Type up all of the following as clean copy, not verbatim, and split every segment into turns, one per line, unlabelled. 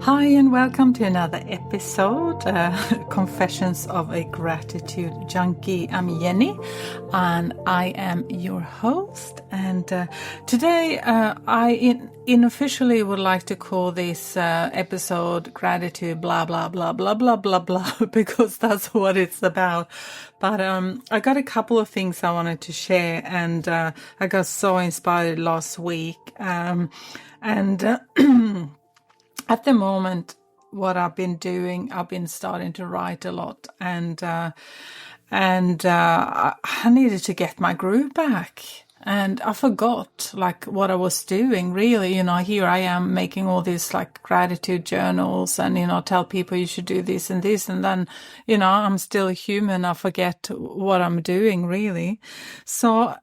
Hi and welcome to another episode, Confessions of a Gratitude Junkie. I'm Jenny and I am your host, and today I unofficially would like to call this episode Gratitude blah blah blah blah blah blah blah because that's what it's about. But I got a couple of things I wanted to share, and I got so inspired last week, at the moment, what I've been doing, I've been starting to write a lot, and I needed to get my groove back, and I forgot like what I was doing. Really, here I am making all these like gratitude journals, and tell people you should do this and this, and then I'm still human. I forget what I'm doing really, so.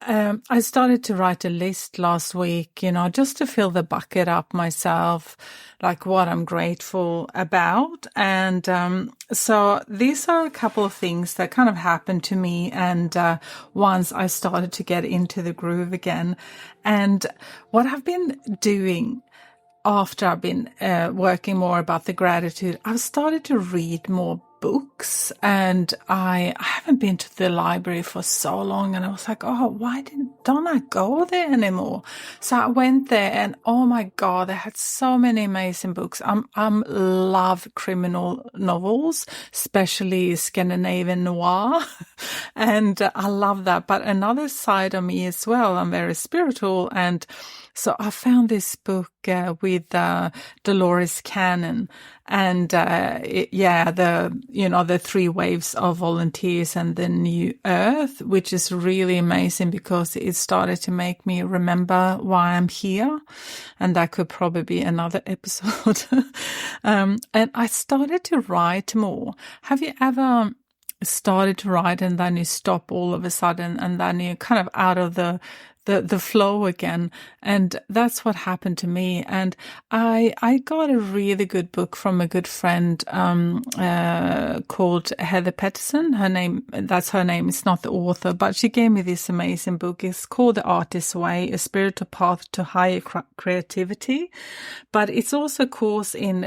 I started to write a list last week, just to fill the bucket up myself, like what I'm grateful about. And so these are a couple of things that kind of happened to me. And once I started to get into the groove again, and what I've been doing after I've been working more about the gratitude, I've started to read more books, and I haven't been to the library for so long, and I was like, oh, why don't I go there anymore? So I went there, and oh my God, they had so many amazing books. I'm love criminal novels, especially Scandinavian noir, and I love that. But another side of me as well, I'm very spiritual, and so I found this book with Dolores Cannon, and the 3 waves of volunteers and the new earth, which is really amazing because it started to make me remember why I'm here, and that could probably be another episode. And I started to write more. Have you ever started to write and then you stop all of a sudden, and then you're kind of out of the flow again? And that's what happened to me. And I got a really good book from a good friend called Heather Petterson. That's her name. It's not the author, but she gave me this amazing book. It's called The Artist's Way, A Spiritual Path to Higher Creativity. But it's also a course in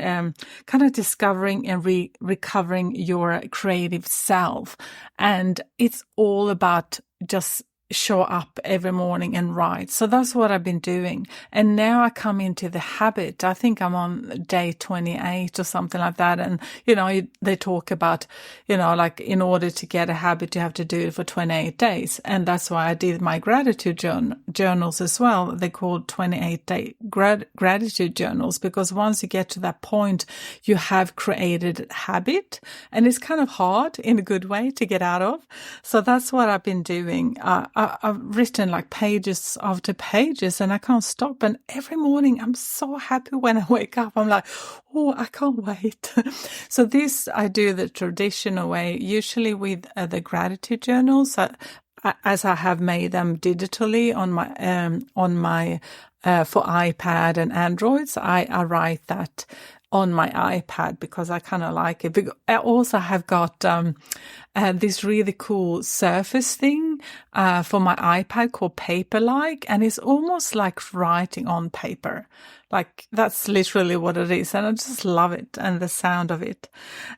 kind of discovering and recovering your creative self. And it's all about just show up every morning and write. So that's what I've been doing. And now I come into the habit. I think I'm on day 28 or something like that. And, they talk about, like in order to get a habit, you have to do it for 28 days. And that's why I did my gratitude journals as well. They're called 28-day gratitude journals, because once you get to that point, you have created a habit, and it's kind of hard in a good way to get out of. So that's what I've been doing. I've written like pages after pages, and I can't stop. And every morning I'm so happy when I wake up. I'm like, oh, I can't wait. So this, I do the traditional way, usually with the gratitude journals, as I have made them digitally on my for iPad and Androids. I write that on my iPad because I kind of like it. I also have got this really cool Surface thing for my iPad called Paperlike, and it's almost like writing on paper. Like that's literally what it is, and I just love it and the sound of it.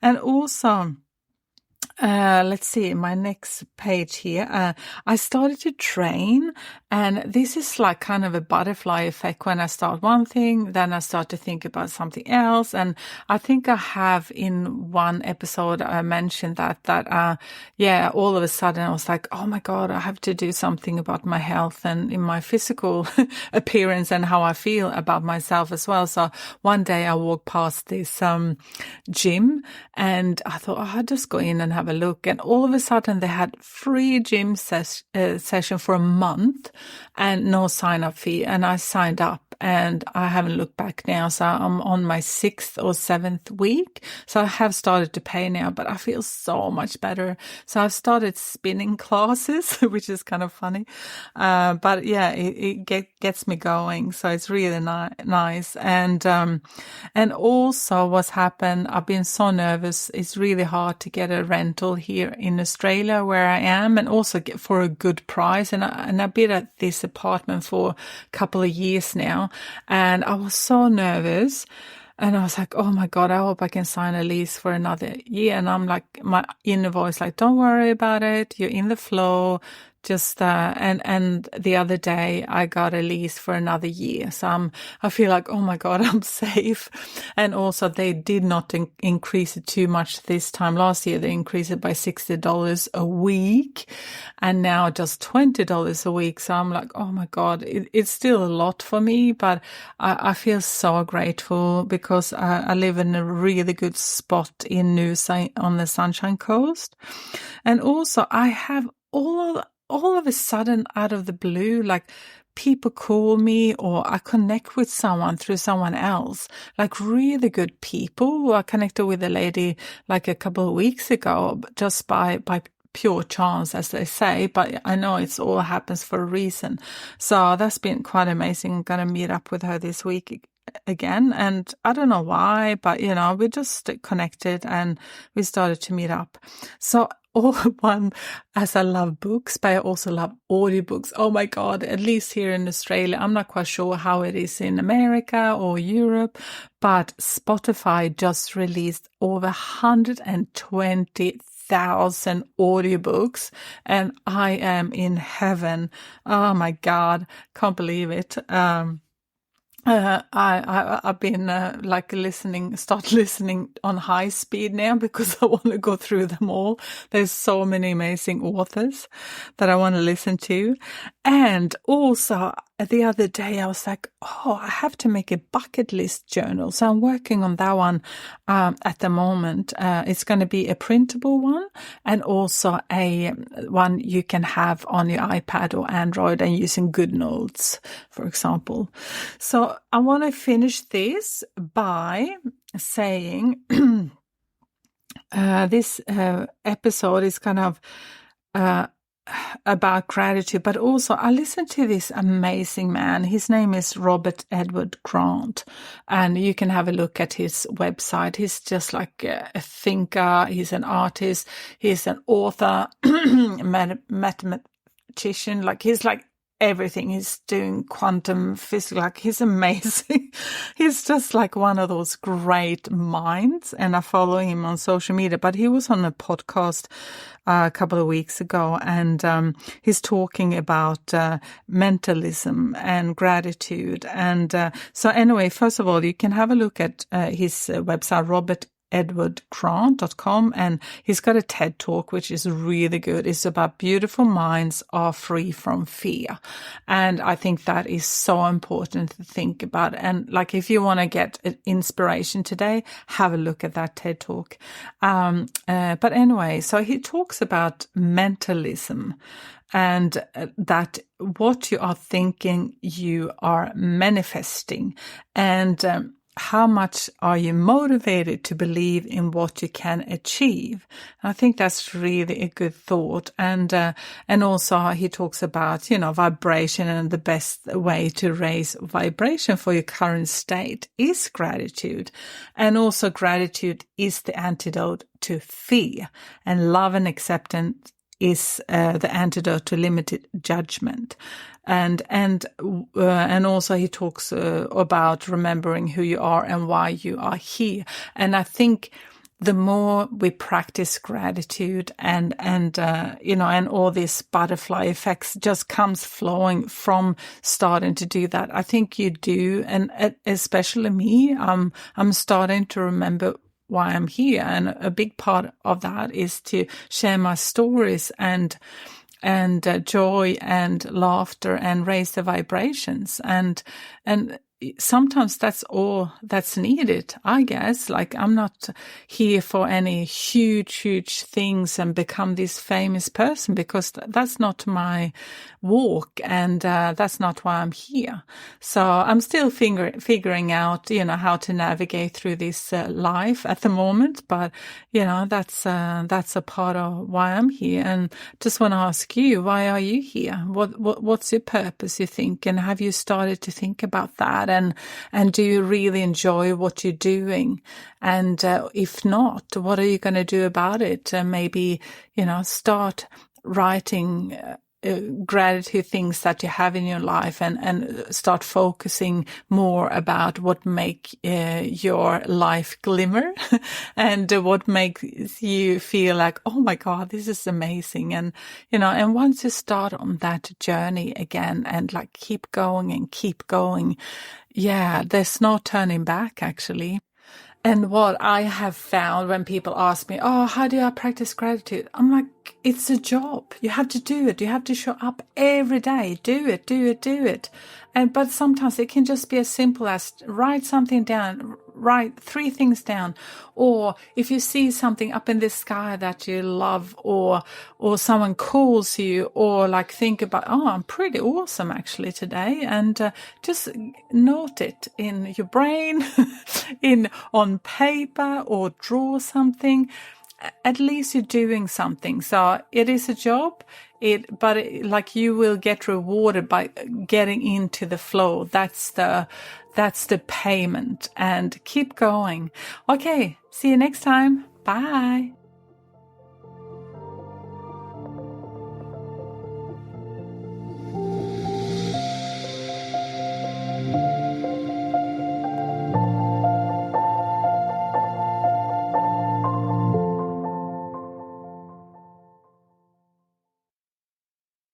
And also, let's see, my next page here. I started to train, and this is like kind of a butterfly effect. When I start one thing, then I start to think about something else. And I think I have in one episode, I mentioned that all of a sudden I was like, oh my God, I have to do something about my health and in my physical appearance and how I feel about myself as well. So one day I walked past this gym, and I thought, I'll just go in and have a look. And all of a sudden they had free gym session for a month and no sign up fee. And I signed up, and I haven't looked back now. So I'm on my 6th or 7th week. So I have started to pay now, but I feel so much better. So I've started spinning classes, which is kind of funny. But yeah, it gets me going. So it's really nice. And also what's happened, I've been so nervous. It's really hard to get a rental here in Australia where I am, and also get for a good price. And I've been at this apartment for a couple of years now, and I was so nervous And I was like, oh my God, I hope I can sign a lease for another year. And I'm like, my inner voice, like, don't worry about it. You're in the flow. Just, and the other day I got a lease for another year. So I feel like, oh my God, I'm safe. And also they did not increase it too much this time. Last year, they increased it by $60 a week and now just $20 a week. So I'm like, oh my God, it's still a lot for me, but I feel so grateful because I live in a really good spot in on the Sunshine Coast. And also I have all of a sudden, out of the blue, like people call me or I connect with someone through someone else, like really good people. I connected with a lady like a couple of weeks ago just by pure chance, as they say, but I know it's all happens for a reason. So that's been quite amazing. I'm going to meet up with her this week again, and I don't know why, but we just connected and we started to meet up. So as I love books, but I also love audiobooks. Oh my God, at least here in Australia, I'm not quite sure how it is in America or Europe, but Spotify just released over 120,000 audiobooks, and I am in heaven. Oh my God, can't believe it. I've been start listening on high speed now because I want to go through them all. There's so many amazing authors that I want to listen to. And also the other day I was like, oh, I have to make a bucket list journal. So I'm working on that one at the moment. It's going to be a printable one and also a one you can have on your iPad or Android and using GoodNotes, for example. So I want to finish this by saying this episode is kind of about gratitude, but also I listened to this amazing man. His name is Robert Edward Grant, and you can have a look at his website. He's just like a thinker. He's an artist. He's an author, mathematician. Like he's like everything. He's doing quantum physics. Like he's amazing. He's just like one of those great minds, and I follow him on social media. But he was on a podcast a couple of weeks ago, and he's talking about mentalism and gratitude. And so anyway, first of all, you can have a look at his website, robertedwardgrant.com, and he's got a TED Talk, which is really good. It's about beautiful minds are free from fear. And I think that is so important to think about. And like, if you want to get inspiration today, have a look at that TED Talk. But anyway, so he talks about mentalism and that what you are thinking, you are manifesting. And how much are you motivated to believe in what you can achieve? I think that's really a good thought. And also he talks about, vibration, and the best way to raise vibration for your current state is gratitude. And also gratitude is the antidote to fear, and love and acceptance is the antidote to limited judgment. And also he talks about remembering who you are and why you are here. And I think the more we practice gratitude and all this butterfly effects just comes flowing from starting to do that. I think you do. And especially me, I'm starting to remember why I'm here. And a big part of that is to share my stories and joy and laughter and raise the vibrations. And sometimes that's all that's needed, I guess. Like, I'm not here for any huge things and become this famous person, because that's not my walk, and that's not why I'm here. So I'm still figuring out, how to navigate through this life at the moment. But, that's a part of why I'm here. And just want to ask you, why are you here? What's your purpose, you think? And have you started to think about that? And do you really enjoy what you're doing? And if not, what are you going to do about it? Maybe, start writing gratitude things that you have in your life, and start focusing more about what make your life glimmer and what makes you feel like, oh my God, this is amazing. And, and once you start on that journey again and like keep going, yeah, there's no turning back actually. And what I have found when people ask me, oh, how do I practice gratitude? I'm like, it's a job. You have to do it. You have to show up every day. Do it. But sometimes it can just be as simple as write something down, write 3 things down. Or if you see something up in the sky that you love, or someone calls you, or like think about, oh, I'm pretty awesome actually today. And just note it in your brain, on paper, or draw something. At least you're doing something. So it is a job, but you will get rewarded by getting into the flow. That's the payment, and keep going. Okay. See you next time. Bye.